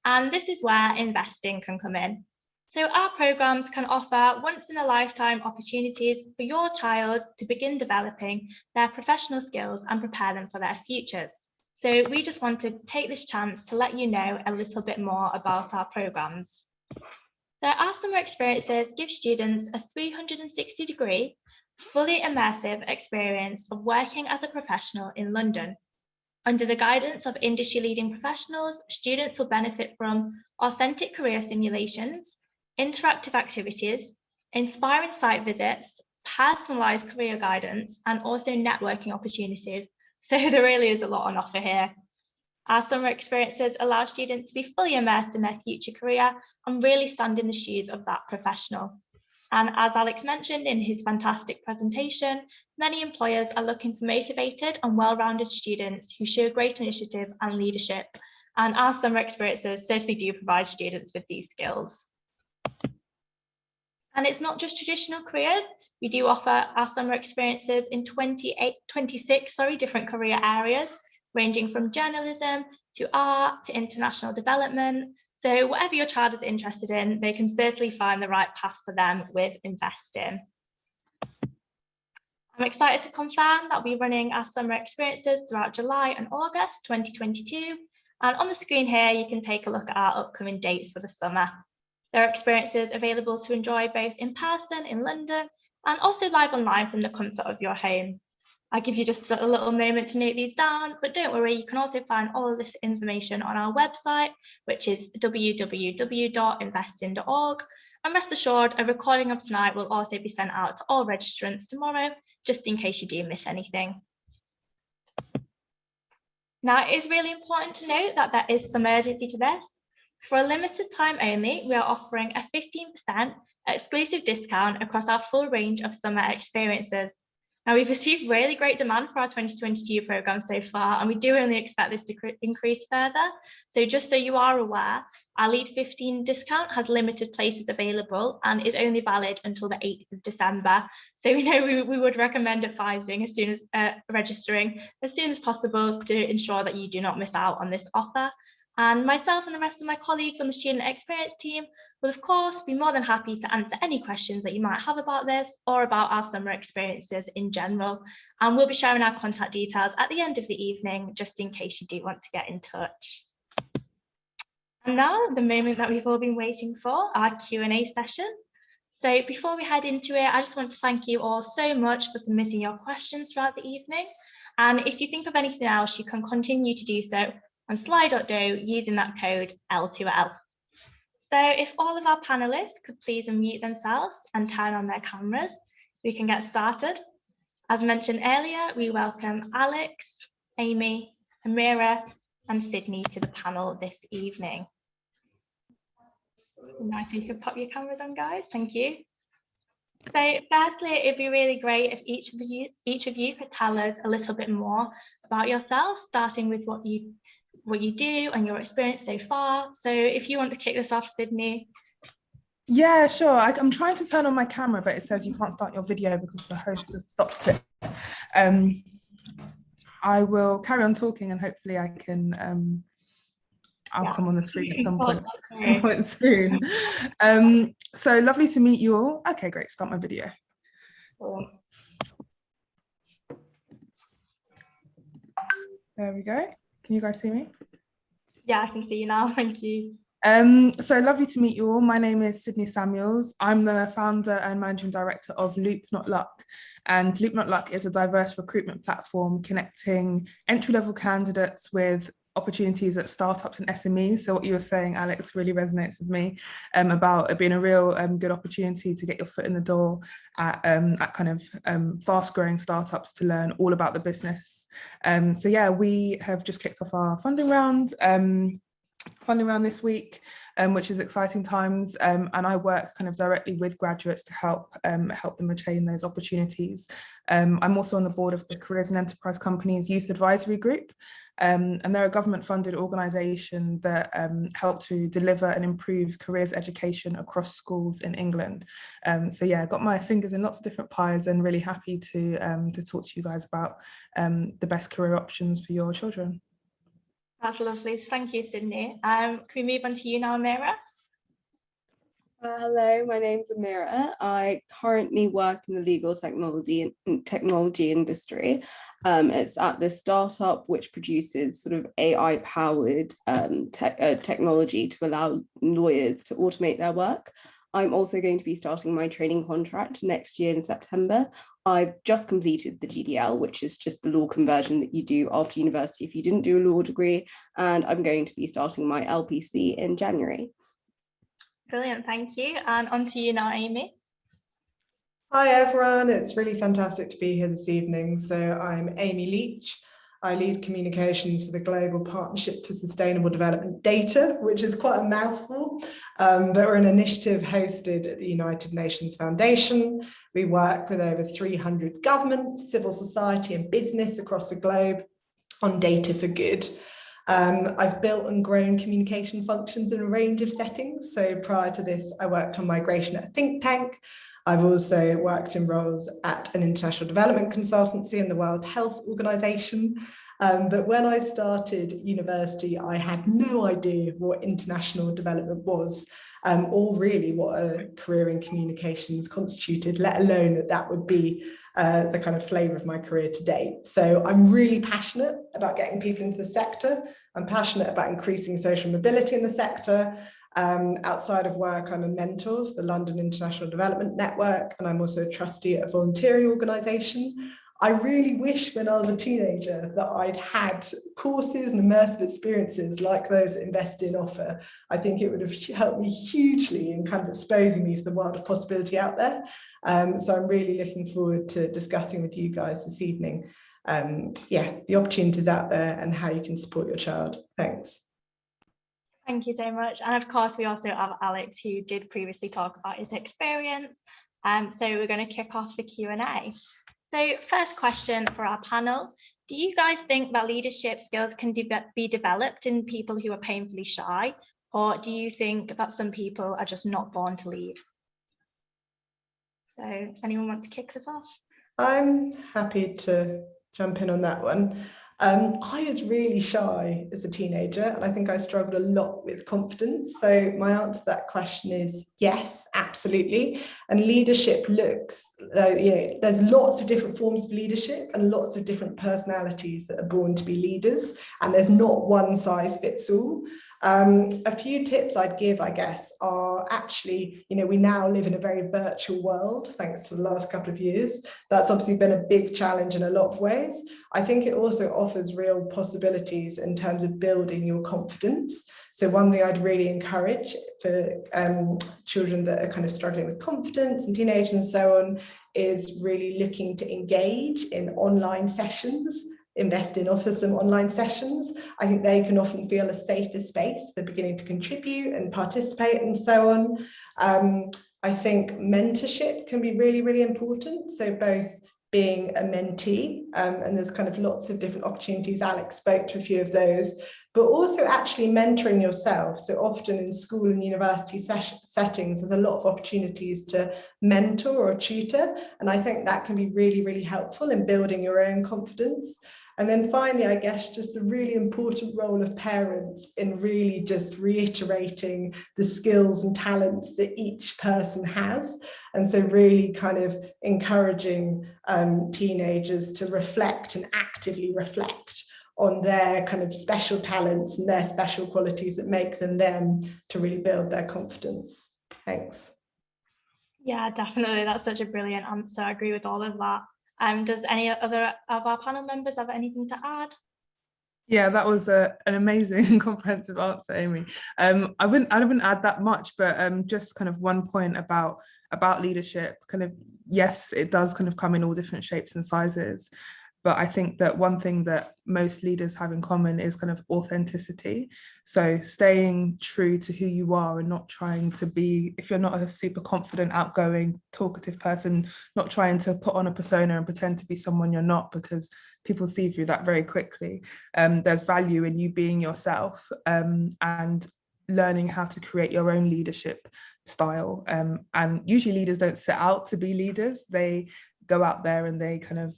And this is where investing can come in. So our programs can offer once-in-a-lifetime opportunities for your child to begin developing their professional skills and prepare them for their futures. So we just want to take this chance to let you know a little bit more about our programs. So our summer experiences give students a 360-degree, fully immersive experience of working as a professional in London. Under the guidance of industry-leading professionals, students will benefit from authentic career simulations, interactive activities, inspiring site visits, personalised career guidance, and also networking opportunities. So there really is a lot on offer here. Our summer experiences allow students to be fully immersed in their future career and really stand in the shoes of that professional. And as Alex mentioned in his fantastic presentation, many employers are looking for motivated and well-rounded students who show great initiative and leadership. And our summer experiences certainly do provide students with these skills. And it's not just traditional careers. We do offer our summer experiences in 26 different career areas, ranging from journalism to art to international development. So whatever your child is interested in, they can certainly find the right path for them with investing. I'm excited to confirm that we'll be running our summer experiences throughout July and August 2022. And on the screen here, you can take a look at our upcoming dates for the summer. There are experiences available to enjoy both in person in London and also live online from the comfort of your home. I'll give you just a little moment to note these down, but don't worry, you can also find all of this information on our website, which is www.investing.org. And rest assured, a recording of tonight will also be sent out to all registrants tomorrow, just in case you do miss anything. Now, it is really important to note that there is some urgency to this. For a limited time only, we are offering a 15% exclusive discount across our full range of summer experiences. Now, we've received really great demand for our 2022 programme so far, and we do only expect this to increase further. So just so you are aware, our Lead 15 discount has limited places available and is only valid until the 8th of December. So we know we would recommend advising as soon as registering as soon as possible to ensure that you do not miss out on this offer. And myself and the rest of my colleagues on the student experience team will, of course, be more than happy to answer any questions that you might have about this or about our summer experiences in general. And we'll be sharing our contact details at the end of the evening, just in case you do want to get in touch. And now, the moment that we've all been waiting for, our Q&A session. So before we head into it, I just want to thank you all so much for submitting your questions throughout the evening. And if you think of anything else, you can continue to do so on Slido using that code L2L. So if all of our panelists could please unmute themselves and turn on their cameras, we can get started. As mentioned earlier, we welcome Alex, Amy, Amira, and Sydney to the panel this evening. Nice, you could pop your cameras on, guys. Thank you. So firstly, it'd be really great if each of you could tell us a little bit more about yourself, starting with what you do and your experience so far. So if you want to kick this off, Sydney. Yeah, sure. I'm trying to turn on my camera, but it says you can't start your video because the host has stopped it. Um, I will carry on talking and hopefully I'll come on the screen at some point soon. So lovely to meet you all. Okay, great. Start my video. Cool. There we go. Can you guys see me? Yeah, I can see you now. Thank you. So lovely to meet you all. My name is Sydney Samuels. I'm the founder and managing director of Loop Not Luck. And Loop Not Luck is a diverse recruitment platform connecting entry-level candidates with opportunities at startups and SMEs. So what you were saying, Alex, really resonates with me about it being a real good opportunity to get your foot in the door at kind of fast-growing startups to learn all about the business. So yeah, we have just kicked off our funding round this week, which is exciting times, and I work kind of directly with graduates to help them attain those opportunities. I'm also on the board of the Careers and Enterprise Companies Youth Advisory Group, and they're a government-funded organisation that help to deliver and improve careers education across schools in England. So yeah, got my fingers in lots of different pies and really happy to talk to you guys about the best career options for your children. That's lovely. Thank you, Sydney. Can we move on to you now, Amira? Hello, my name's Amira. I currently work in the legal technology industry. It's at this startup which produces sort of AI-powered technology to allow lawyers to automate their work. I'm also going to be starting my training contract next year in September. I've just completed the GDL, which is just the law conversion that you do after university if you didn't do a law degree, and I'm going to be starting my LPC in January. Brilliant, thank you. And on to you now, Amy. Hi everyone, it's really fantastic to be here this evening. So I'm Amy Leach. I lead communications for the Global Partnership for Sustainable Development Data, which is quite a mouthful, but we're an initiative hosted at the United Nations Foundation. We work with over 300 governments, civil society and business across the globe on data for good. I've built and grown communication functions in a range of settings. So prior to this, I worked on migration at a think tank. I've also worked in roles at an international development consultancy and the World Health Organization. But when I started university, I had no idea what international development was, or really what a career in communications constituted, let alone that would be the kind of flavour of my career to date. So I'm really passionate about getting people into the sector. I'm passionate about increasing social mobility in the sector. Outside of work, I'm a mentor for the London International Development Network, and I'm also a trustee at a volunteering organisation. I really wish when I was a teenager that I'd had courses and immersive experiences like those that Invest In offer. I think it would have helped me hugely in kind of exposing me to the world of possibility out there. So I'm really looking forward to discussing with you guys this evening, the opportunities out there and how you can support your child. Thanks. Thank you so much. And of course, we also have Alex, who did previously talk about his experience. So we're going to kick off the Q&A. So first question for our panel. Do you guys think that leadership skills can be developed in people who are painfully shy? Or do you think that some people are just not born to lead? So anyone want to kick this off? I'm happy to jump in on that one. I was really shy as a teenager, and I think I struggled a lot with confidence. So my answer to that question is yes, absolutely. And leadership looks, there's lots of different forms of leadership and lots of different personalities that are born to be leaders, and there's not one size fits all. A few tips I'd give, I guess, are actually, we now live in a very virtual world, thanks to the last couple of years. That's obviously been a big challenge in a lot of ways. I think it also offers real possibilities in terms of building your confidence. So one thing I'd really encourage for children that are kind of struggling with confidence and teenagers and so on is really looking to engage in online sessions. Invest In offers some online sessions. I think they can often feel a safer space for beginning to contribute and participate and so on. I think mentorship can be really, really important. So both being a mentee, and there's kind of lots of different opportunities. Alex spoke to a few of those, but also actually mentoring yourself. So often in school and university settings, there's a lot of opportunities to mentor or tutor. And I think that can be really, really helpful in building your own confidence. And then finally, I guess just the really important role of parents in really just reiterating the skills and talents that each person has. And so really kind of encouraging teenagers to reflect and actively reflect on their kind of special talents and their special qualities that make them to really build their confidence. Thanks. Yeah, definitely. That's such a brilliant answer. I agree with all of that. Does any other of our panel members have anything to add? Yeah, that was an amazing comprehensive answer, Amy. I wouldn't add that much, but just kind of one point about leadership. Kind of, yes, it does kind of come in all different shapes and sizes. But I think that one thing that most leaders have in common is kind of authenticity. So staying true to who you are and not trying to be, if you're not a super confident, outgoing, talkative person, not trying to put on a persona and pretend to be someone you're not, because people see through that very quickly. There's value in you being yourself and learning how to create your own leadership style. And usually leaders don't set out to be leaders. They go out there and they kind of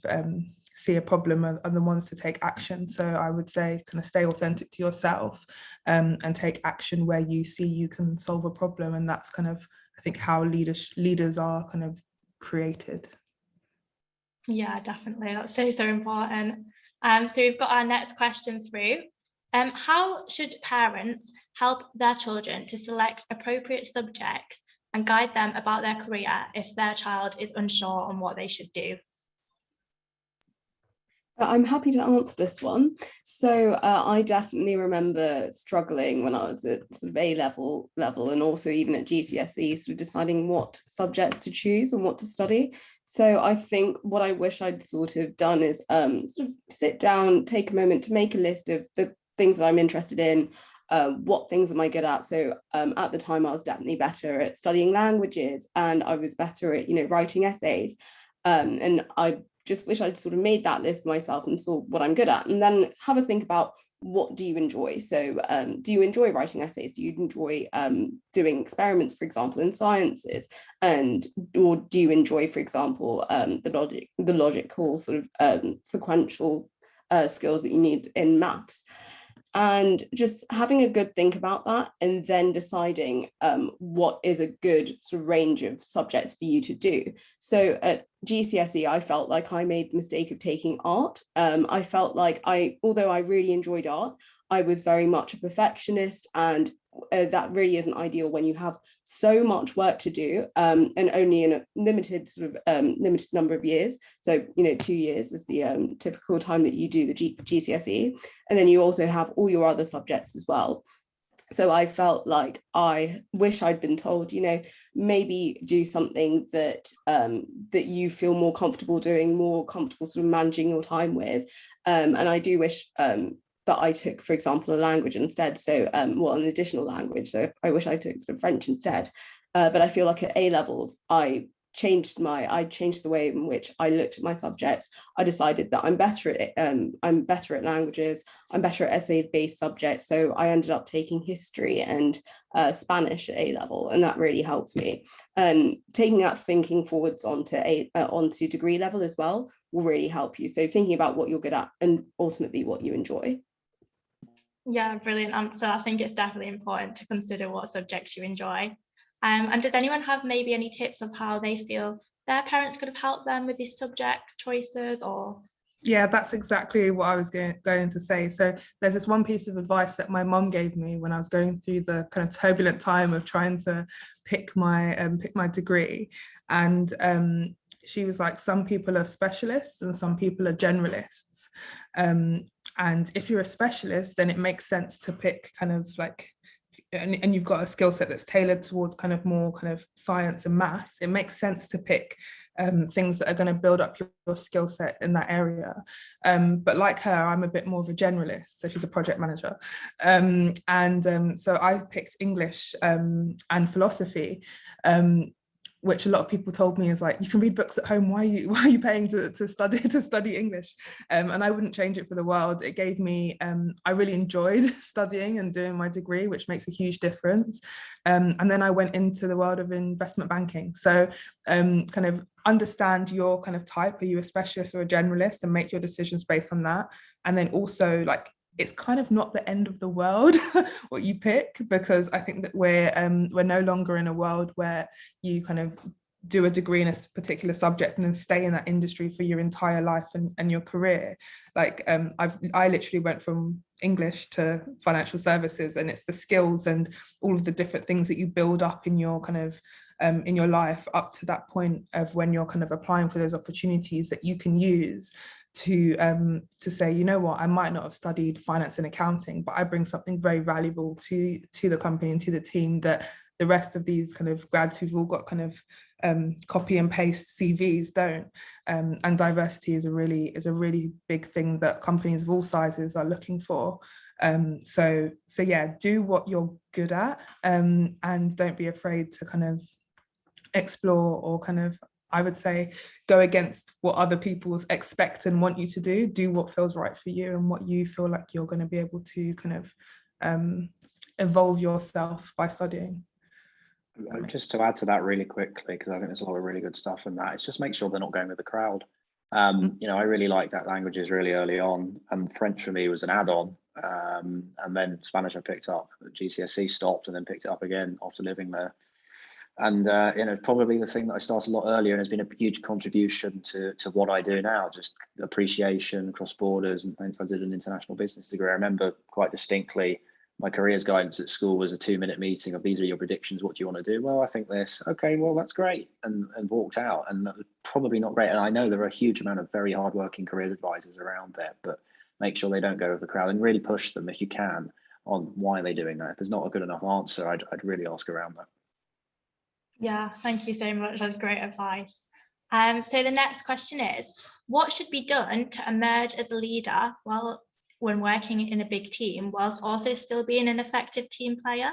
see a problem are the ones to take action. So I would say kind of stay authentic to yourself and take action where you see you can solve a problem. And that's kind of, I think, how leaders are kind of created. Yeah, definitely. That's so important. So we've got our next question through. How should parents help their children to select appropriate subjects and guide them about their career if their child is unsure on what they should do? I'm happy to answer this one. So I definitely remember struggling when I was at sort of A level and also even at GCSE, sort of deciding what subjects to choose and what to study. So I think what I wish I'd sort of done is sort of sit down, take a moment to make a list of the things that I'm interested in. What things am I good at? So at the time I was definitely better at studying languages and I was better at, writing essays. And I just wish I'd sort of made that list for myself and saw what I'm good at, and then have a think about what do you enjoy. So do you enjoy writing essays? Do you enjoy doing experiments, for example, in sciences? Or do you enjoy, for example, the logical sort of sequential skills that you need in maths? And just having a good think about that and then deciding what is a good sort of range of subjects for you to do. So at GCSE, I felt like I made the mistake of taking art. I felt like although I really enjoyed art, I was very much a perfectionist, and that really isn't ideal when you have so much work to do and only in a limited number of years. So 2 years is the typical time that you do the GCSE, and then you also have all your other subjects as well. So I felt like I wish I'd been told, maybe do something that that you feel more comfortable doing, more comfortable sort of managing your time with. And I do wish that I took, for example, a language instead. So, an additional language. So I wish I took sort of French instead. But I feel like at A levels, I changed the way in which I looked at my subjects. I decided that I'm better at languages. I'm better at essay-based subjects. So I ended up taking history and Spanish at A level, and that really helped me. And taking that thinking forwards onto degree level as well will really help you. So thinking about what you're good at and ultimately what you enjoy. Yeah, brilliant answer. I think it's definitely important to consider what subjects you enjoy. And does anyone have maybe any tips of how they feel their parents could have helped them with these subject choices? Or Yeah, that's exactly what I was going to say. So there's this one piece of advice that my mom gave me when I was going through the kind of turbulent time of trying to pick my degree, and she was like, some people are specialists and some people are generalists. And if you're a specialist, then it makes sense to pick kind of like, and you've got a skill set that's tailored towards kind of more kind of science and maths, it makes sense to pick things that are going to build up your skill set in that area. But like her, I'm a bit more of a generalist. So she's a project manager. So I picked English and philosophy. which a lot of people told me is like, you can read books at home, why are you paying to study English? And I wouldn't change it for the world. It gave me, I really enjoyed studying and doing my degree, which makes a huge difference. And then I went into the world of investment banking. So kind of understand your kind of type. Are you a specialist or a generalist? And make your decisions based on that. And then also, like, it's kind of not the end of the world what you pick, because I think that we're no longer in a world where you kind of do a degree in a particular subject and then stay in that industry for your entire life and your career. Like I literally went from English to financial services, and it's the skills and all of the different things that you build up in your kind of in your life up to that point of when you're kind of applying for those opportunities that you can use to say, you know what, I might not have studied finance and accounting, but I bring something very valuable to the company and to the team that the rest of these kind of grads who've all got kind of copy and paste CVs don't. And diversity is a really big thing that companies of all sizes are looking for. So yeah, do what you're good at, and don't be afraid to kind of explore, or kind of, I would say, go against what other people expect and want you to do. Do what feels right for you and what you feel like you're going to be able to kind of evolve yourself by studying. Just to add to that really quickly, because I think there's a lot of really good stuff in that, it's just make sure they're not going with the crowd. You know, I really liked that languages really early on, and French for me was an add-on. And then Spanish I picked up, GCSE stopped, and then picked it up again after living there. And you know, probably the thing that I started a lot earlier and has been a huge contribution to what I do now, just appreciation across borders and things. I did an international business degree. I remember quite distinctly my careers guidance at school was a 2-minute meeting of, these are your predictions, what do you want to do? Well, I think this. Okay, well, that's great. And walked out. And that was probably not great. And I know there are a huge amount of very hardworking career advisors around there, but make sure they don't go with the crowd and really push them if you can on why they're doing that. If there's not a good enough answer, I'd really ask around that. Yeah, thank you so much. That's great advice. So the next question is, what should be done to emerge as a leader when working in a big team, whilst also still being an effective team player?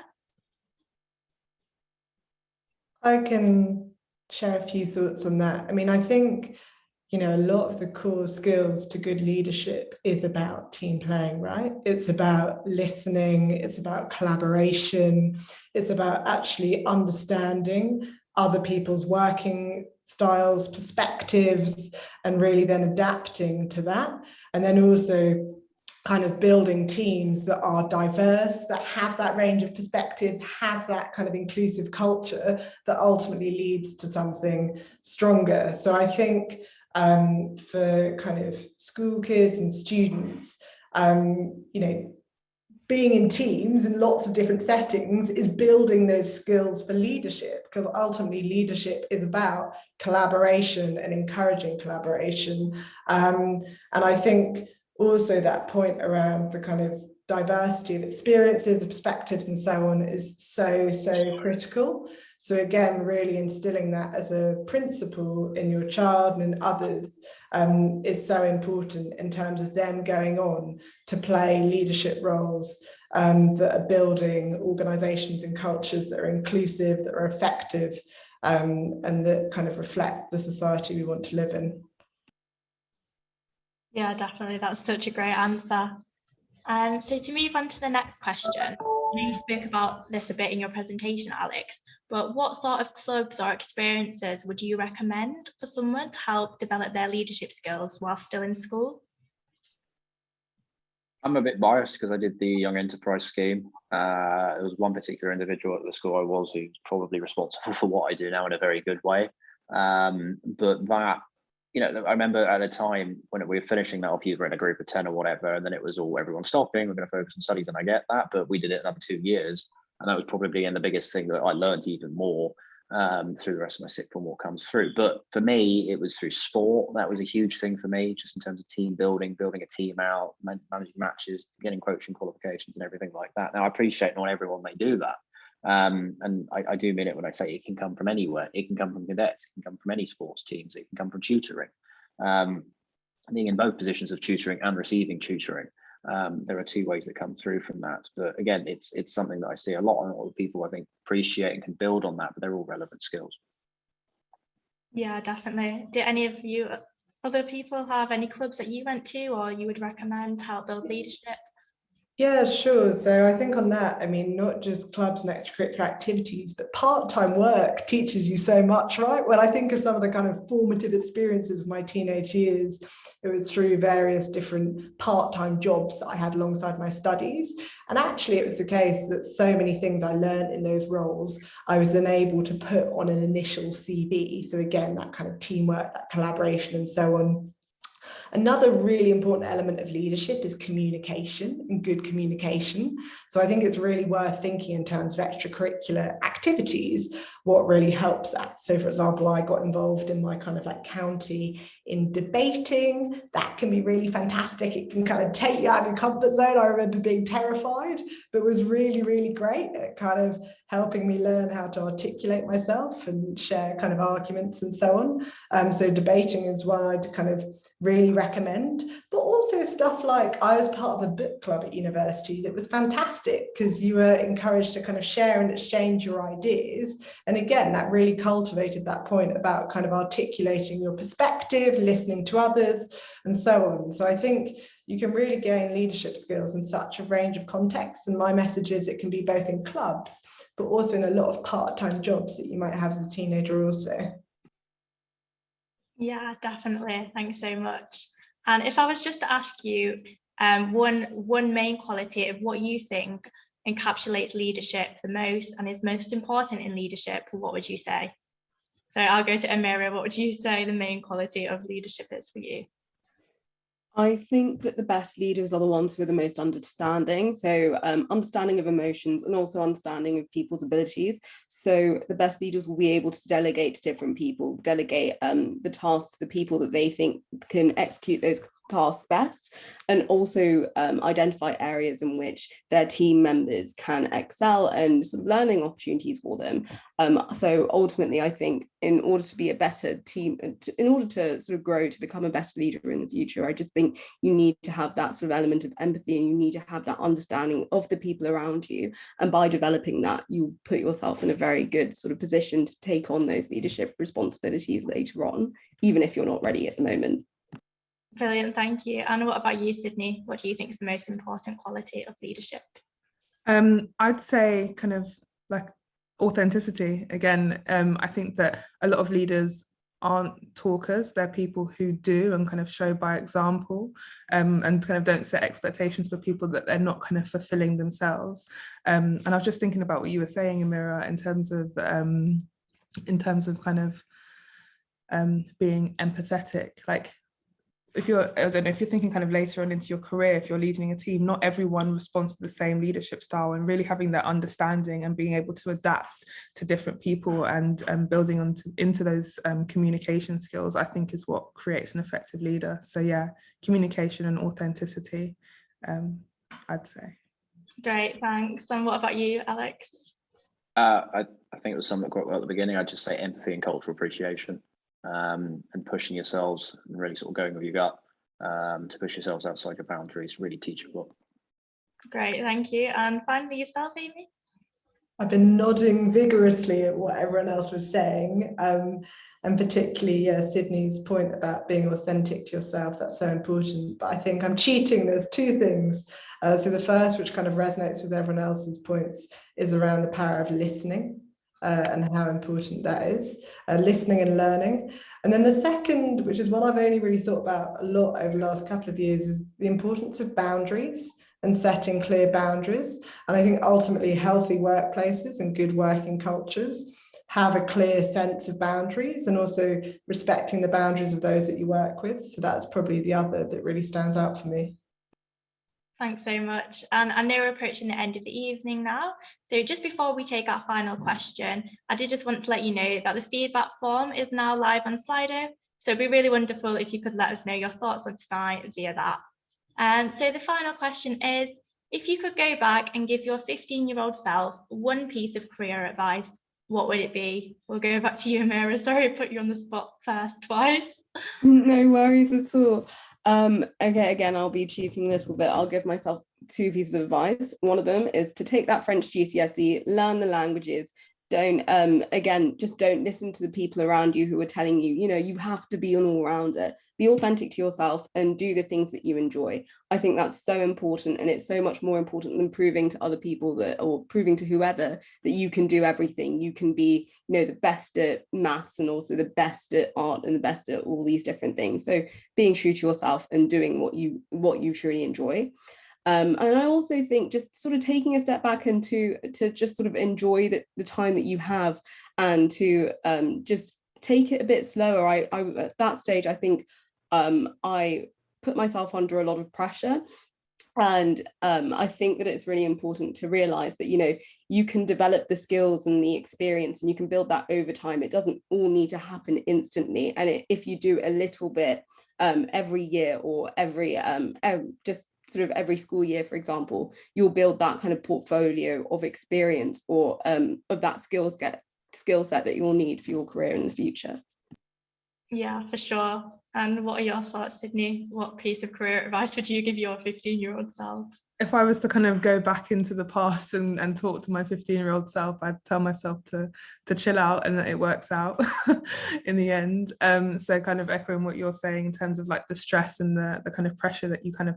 I can share a few thoughts on that. I mean, I think, you know, a lot of the core skills to good leadership is about team playing, right? It's about listening, it's about collaboration, it's about actually understanding other people's working styles, perspectives, and really then adapting to that. And then also kind of building teams that are diverse, that have that range of perspectives, have that kind of inclusive culture that ultimately leads to something stronger. So I think for kind of school kids and students, you know, being in teams in lots of different settings is building those skills for leadership, because ultimately leadership is about collaboration and encouraging collaboration. And I think also that point around the kind of diversity of experiences, of perspectives and so on is so critical. So again, really instilling that as a principle in your child and in others is so important in terms of them going on to play leadership roles that are building organisations and cultures that are inclusive, that are effective, and that kind of reflect the society we want to live in. Yeah, definitely. That's such a great answer. So to move on to the next question, you spoke about this a bit in your presentation, Alex, but what sort of clubs or experiences would you recommend for someone to help develop their leadership skills while still in school? I'm a bit biased because I did the Young Enterprise Scheme. There was one particular individual at the school I was who's probably responsible for what I do now in a very good way. But that, you know, I remember at the time when we were finishing that off, you were in a group of 10 or whatever, and then it was all everyone stopping, we're going to focus on studies, and I get that, but we did it another 2 years. And that was probably the biggest thing that I learned even more through the rest of my sixth form, what comes through. But for me, it was through sport. That was a huge thing for me, just in terms of team building a team out, managing matches, getting coaching qualifications and everything like that. Now, I appreciate not everyone may do that. And I do mean it when I say it can come from anywhere. It can come from cadets, it can come from any sports teams, it can come from tutoring. Being in both positions of tutoring and receiving tutoring, there are 2 ways that come through from that. But again, it's something that I see a lot, and a lot of people I think appreciate and can build on that, but they're all relevant skills. Yeah, definitely. Did any of you other people have any clubs that you went to or you would recommend to help build leadership? Yeah, sure. So I think on that, I mean, not just clubs and extracurricular activities, but part-time work teaches you so much, right? When I think of some of the kind of formative experiences of my teenage years, it was through various different part-time jobs that I had alongside my studies. And actually, it was the case that so many things I learned in those roles, I was then able to put on an initial CV. So again, that kind of teamwork, that collaboration and so on. Another really important element of leadership is communication and good communication. So I think it's really worth thinking in terms of extracurricular activities, what really helps that. So for example, I got involved in my kind of like county in debating. That can be really fantastic. It can kind of take you out of your comfort zone. I remember being terrified, but it was really, really great at kind of helping me learn how to articulate myself and share kind of arguments and so on. So debating is one I'd kind of really recommend, but also stuff like I was part of a book club at university that was fantastic because you were encouraged to kind of share and exchange your ideas. And again, that really cultivated that point about kind of articulating your perspective, listening to others, and so on. So I think you can really gain leadership skills in such a range of contexts. And my message is it can be both in clubs, but also in a lot of part-time jobs that you might have as a teenager also. Yeah, definitely. Thanks so much. And if I was just to ask you one main quality of what you think encapsulates leadership the most and is most important in leadership, what would you say? So I'll go to Amira. What would you say the main quality of leadership is for you? I think that the best leaders are the ones who are the most understanding. So understanding of emotions and also understanding of people's abilities. So the best leaders will be able to delegate to different people, delegate the tasks to the people that they think can execute those tasks best, and also identify areas in which their team members can excel and sort of learning opportunities for them. So ultimately, I think in order to be a better team, in order to sort of grow to become a better leader in the future, I just think you need to have that sort of element of empathy and you need to have that understanding of the people around you. And by developing that, you put yourself in a very good sort of position to take on those leadership responsibilities later on, even if you're not ready at the moment. Brilliant, thank you. And what about you, Sydney? What do you think is the most important quality of leadership? I'd say kind of like authenticity. Again, I think that a lot of leaders aren't talkers, they're people who do and kind of show by example, and kind of don't set expectations for people that they're not kind of fulfilling themselves. And I was just thinking about what you were saying, Amira, in terms of kind of being empathetic. Like if you're, I don't know, if you're thinking kind of later on into your career, if you're leading a team, not everyone responds to the same leadership style, and really having that understanding and being able to adapt to different people and building into those communication skills, I think is what creates an effective leader. So yeah, communication and authenticity, I'd say. Great, thanks. And what about you, Alex? I think it was something quite well at the beginning. I'd just say empathy and cultural appreciation. And pushing yourselves and really sort of going with your gut to push yourselves outside your boundaries, really teachable. Great, thank you. And finally, yourself, Amy? I've been nodding vigorously at what everyone else was saying, and particularly Sydney's point about being authentic to yourself. That's so important. But I think I'm cheating. There's two things. So the first, which kind of resonates with everyone else's points, is around the power of listening. And how important that is, listening and learning. And then the second, which is one I've only really thought about a lot over the last couple of years, is the importance of boundaries and setting clear boundaries. And I think ultimately healthy workplaces and good working cultures have a clear sense of boundaries and also respecting the boundaries of those that you work with. So that's probably the other that really stands out for me. Thanks so much. And I know we're approaching the end of the evening now. So just before we take our final question, I did just want to let you know that the feedback form is now live on Slido. So it'd be really wonderful if you could let us know your thoughts on tonight via that. So the final question is, if you could go back and give your 15-year-old self one piece of career advice, what would it be? We'll go back to you, Amira. Sorry, I put you on the spot first twice. No worries at all. Okay, again, I'll be cheating a little bit. I'll give myself two pieces of advice. One of them is to take that French GCSE, learn the languages, don't again, just don't listen to the people around you who are telling you, you know, you have to be an all-rounder. Be authentic to yourself and do the things that you enjoy. I think that's so important, and it's so much more important than proving to other people that, or proving to whoever, that you can do everything. You can be, you know, the best at maths and also the best at art and the best at all these different things. So being true to yourself and doing what you truly enjoy. And I also think just sort of taking a step back and to just sort of enjoy the time that you have, and to just take it a bit slower. I at that stage, I think I put myself under a lot of pressure. And I think that it's really important to realize that, you know, you can develop the skills and the experience and you can build that over time. It doesn't all need to happen instantly. And if you do a little bit every year, or every just sort of every school year, for example, you'll build that kind of portfolio of experience, or of that skill set that you'll need for your career in the future. Yeah, for sure. And what are your thoughts, Sydney? What piece of career advice would you give your 15-year-old self? If I was to kind of go back into the past and talk to my 15-year-old self, I'd tell myself to chill out, and that it works out in the end. So kind of echoing what you're saying in terms of like the stress and the kind of pressure that you kind of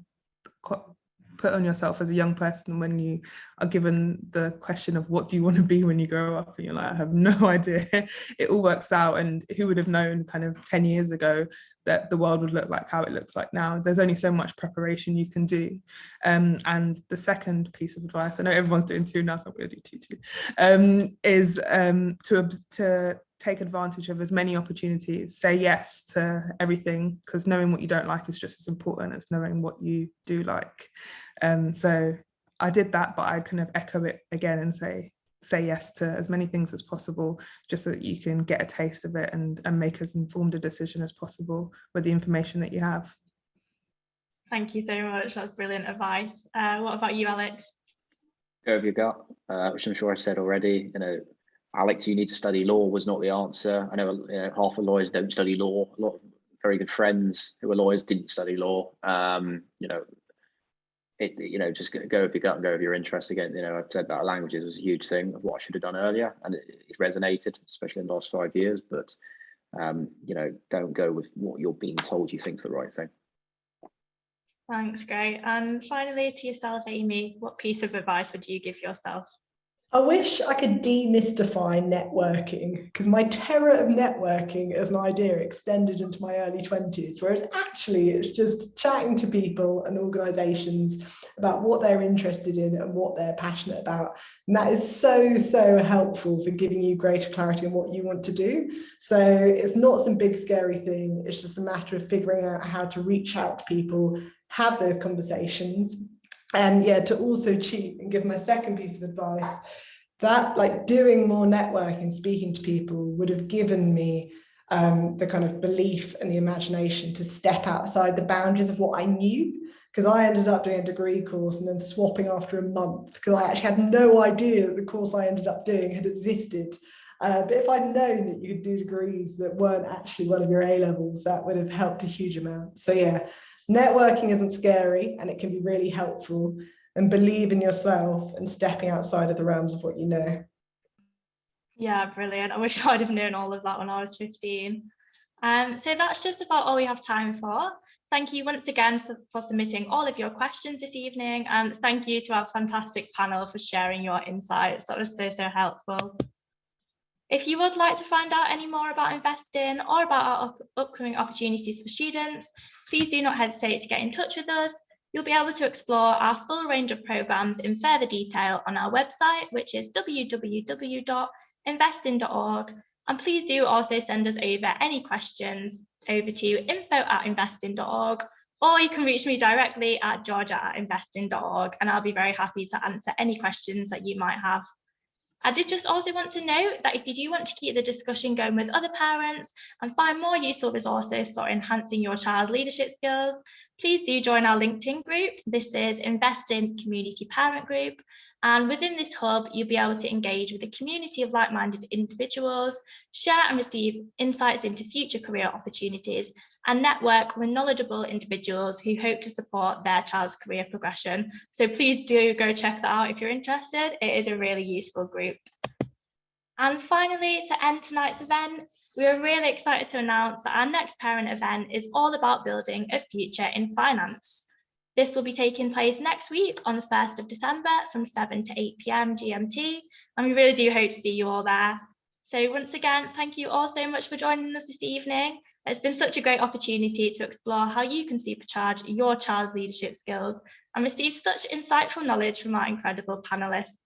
put on yourself as a young person when you are given the question of what do you want to be when you grow up, and you're like, I have no idea. It all works out, and who would have known kind of 10 years ago that the world would look like how it looks like now. There's only so much preparation you can do. And the second piece of advice, I know everyone's doing two now, so I'm going to do two, is to take advantage of as many opportunities. Say yes to everything, because knowing what you don't like is just as important as knowing what you do like. So I did that, but I kind of echo it again and say yes to as many things as possible, just so that you can get a taste of it and make as informed a decision as possible with the information that you have. Thank you so much. That's brilliant advice. What about you, Alex? Go with your gut, which I'm sure I said already. You know, Alex, you need to study law was not the answer. I know, half of lawyers don't study law. A lot of very good friends who are lawyers didn't study law. Just go with your gut and go with your interest. Again, I've said that languages was a huge thing of what I should have done earlier, and it resonated, especially in the last 5 years. But don't go with what you're being told you think's the right thing. Thanks, great. And finally, to yourself, Amy, what piece of advice would you give yourself? I wish I could demystify networking, because my terror of networking as an idea extended into my early 20s, whereas actually it's just chatting to people and organisations about what they're interested in and what they're passionate about. And that is so, so helpful for giving you greater clarity on what you want to do. So it's not some big scary thing. It's just a matter of figuring out how to reach out to people, have those conversations. And yeah, to also cheat and give my second piece of advice, that like doing more networking, speaking to people would have given me the kind of belief and the imagination to step outside the boundaries of what I knew. Because I ended up doing a degree course and then swapping after a month, because I actually had no idea that the course I ended up doing had existed. But if I'd known that you could do degrees that weren't actually one of your A-levels, that would have helped a huge amount. So yeah, networking isn't scary, and it can be really helpful. And believe in yourself and stepping outside of the realms of what you know. Yeah, brilliant. I wish I'd have known all of that when I was 15. So that's just about all we have time for. Thank you once again for submitting all of your questions this evening, and thank you to our fantastic panel for sharing your insights. That was so, so helpful. If you would like to find out any more about investing or about our upcoming opportunities for students, please do not hesitate to get in touch with us. You'll be able to explore our full range of programmes in further detail on our website, which is www.investing.org. And please do also send us over any questions over to info@investing.org, or you can reach me directly at georgia@investing.org, and I'll be very happy to answer any questions that you might have. I did just also want to note that if you do want to keep the discussion going with other parents and find more useful resources for enhancing your child's leadership skills, please do join our LinkedIn group. This is Investing Community Parent Group. And within this hub, you'll be able to engage with a community of like-minded individuals, share and receive insights into future career opportunities, and network with knowledgeable individuals who hope to support their child's career progression. So please do go check that out if you're interested. It is a really useful group. And finally, to end tonight's event, we are really excited to announce that our next parent event is all about building a future in finance. This will be taking place next week on the 1st of December from 7 to 8 p.m. GMT, and we really do hope to see you all there. So once again, thank you all so much for joining us this evening. It's been such a great opportunity to explore how you can supercharge your child's leadership skills and receive such insightful knowledge from our incredible panelists.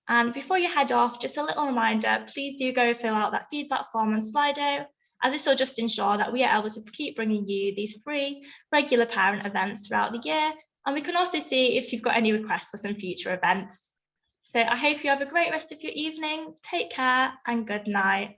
And before you head off, just a little reminder, please do go fill out that feedback form on Slido, as this will just ensure that we are able to keep bringing you these free regular parent events throughout the year. And we can also see if you've got any requests for some future events. So I hope you have a great rest of your evening. Take care and good night.